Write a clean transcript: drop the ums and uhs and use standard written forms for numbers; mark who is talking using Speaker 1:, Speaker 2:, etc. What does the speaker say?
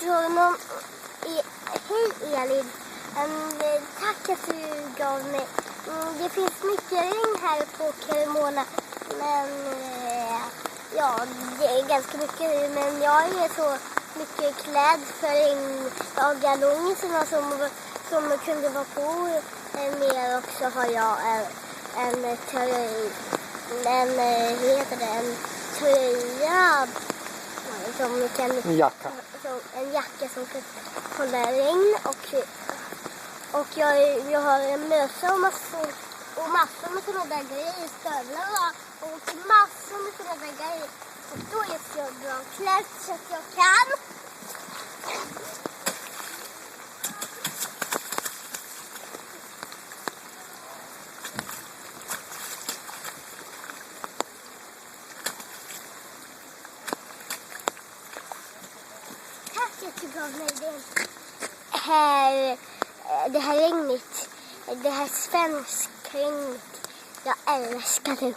Speaker 1: honom. Hej Elin. Tack att du gav mig. Det finns mycket regn här på Cremona. Men ja, det är ganska mycket. Men jag är så mycket klädd för regndagarlångisarna som kunde vara på mer. Och så har jag en tröja. En tröja som kan...
Speaker 2: En jacka.
Speaker 1: En jacka som kan hålla regn. Och jag har en mössa och massor med sådana där grejer. Stövlar och massor med sådana där grejer. Och då är jag bra klädd så att jag kan. Tack att du gav mig det här regnet. Det här svenska regnet. Jag älskar det.